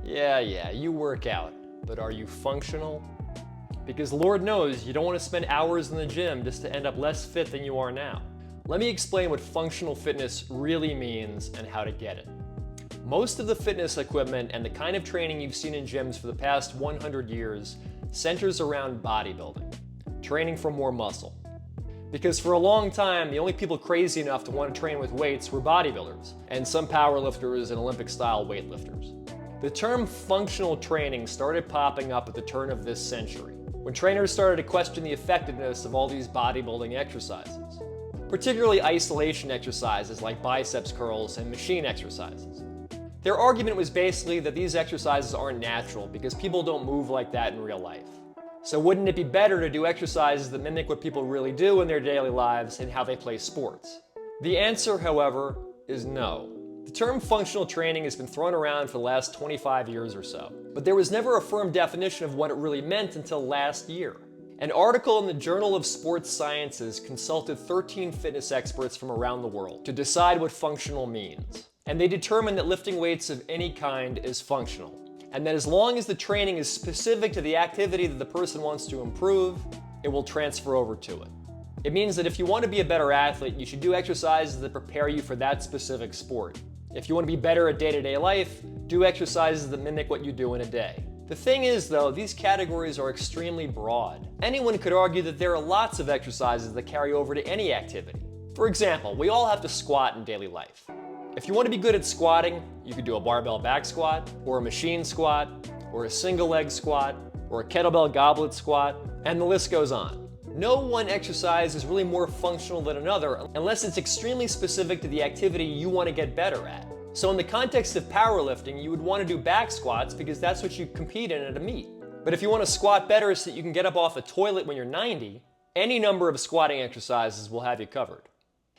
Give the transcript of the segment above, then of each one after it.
Yeah, you work out, but are you functional? Because Lord knows you don't want to spend hours in the gym just to end up less fit than you are now. Let me explain what functional fitness really means and how to get it. Most of the fitness equipment and the kind of training you've seen in gyms for the past 100 years centers around bodybuilding, training for more muscle. Because for a long time, the only people crazy enough to want to train with weights were bodybuilders, and some powerlifters and Olympic-style weightlifters. The term functional training started popping up at the turn of this century, when trainers started to question the effectiveness of all these bodybuilding exercises, particularly isolation exercises like biceps curls and machine exercises. Their argument was basically that these exercises aren't natural because people don't move like that in real life. So wouldn't it be better to do exercises that mimic what people really do in their daily lives and how they play sports? The answer, however, is no. The term functional training has been thrown around for the last 25 years or so, but there was never a firm definition of what it really meant until last year. An article in the Journal of Sports Sciences consulted 13 fitness experts from around the world to decide what functional means. And they determined that lifting weights of any kind is functional, and that as long as the training is specific to the activity that the person wants to improve, it will transfer over to it. It means that if you want to be a better athlete, you should do exercises that prepare you for that specific sport. If you want to be better at day-to-day life, do exercises that mimic what you do in a day. The thing is, though, these categories are extremely broad. Anyone could argue that there are lots of exercises that carry over to any activity. For example, we all have to squat in daily life. If you want to be good at squatting, you could do a barbell back squat, or a machine squat, or a single leg squat, or a kettlebell goblet squat, and the list goes on. No one exercise is really more functional than another unless it's extremely specific to the activity you want to get better at. So in the context of powerlifting, you would want to do back squats because that's what you compete in at a meet. But if you want to squat better so that you can get up off the toilet when you're 90, any number of squatting exercises will have you covered.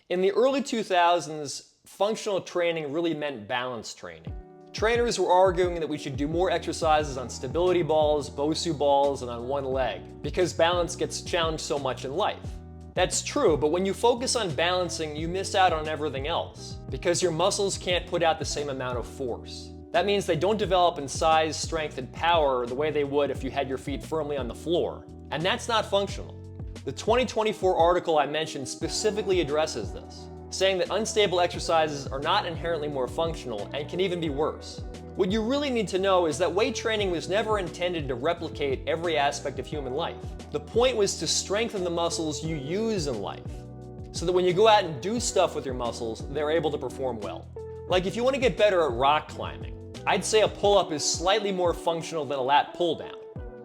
In the early 2000s, functional training really meant balance training. Trainers were arguing that we should do more exercises on stability balls, Bosu balls, and on one leg, because balance gets challenged so much in life. That's true, but when you focus on balancing, you miss out on everything else, because your muscles can't put out the same amount of force. That means they don't develop in size, strength, and power the way they would if you had your feet firmly on the floor, and that's not functional. The 2024 article I mentioned specifically addresses this, saying that unstable exercises are not inherently more functional and can even be worse. What you really need to know is that weight training was never intended to replicate every aspect of human life. The point was to strengthen the muscles you use in life, so that when you go out and do stuff with your muscles, they're able to perform well. Like if you want to get better at rock climbing, I'd say a pull-up is slightly more functional than a lat pull-down.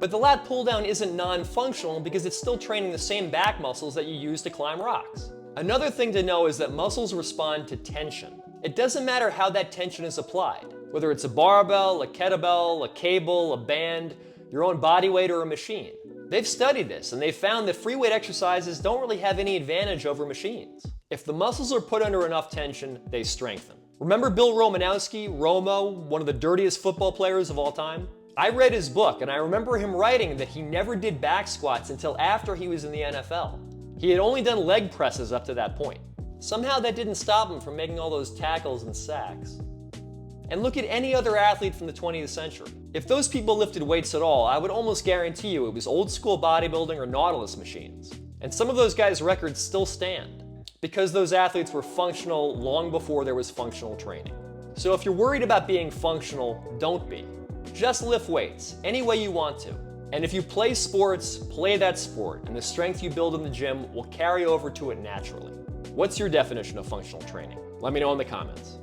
But the lat pull-down isn't non-functional because it's still training the same back muscles that you use to climb rocks. Another thing to know is that muscles respond to tension. It doesn't matter how that tension is applied, whether it's a barbell, a kettlebell, a cable, a band, your own body weight, or a machine. They've studied this, and they've found that free weight exercises don't really have any advantage over machines. If the muscles are put under enough tension, they strengthen. Remember Bill Romanowski, Romo, one of the dirtiest football players of all time? I read his book, and I remember him writing that he never did back squats until after he was in the NFL. He had only done leg presses up to that point. Somehow that didn't stop him from making all those tackles and sacks. And look at any other athlete from the 20th century. If those people lifted weights at all, I would almost guarantee you it was old school bodybuilding or Nautilus machines. And some of those guys' records still stand, because those athletes were functional long before there was functional training. So if you're worried about being functional, don't be. Just lift weights, any way you want to. And if you play sports, play that sport, and the strength you build in the gym will carry over to it naturally. What's your definition of functional training? Let me know in the comments.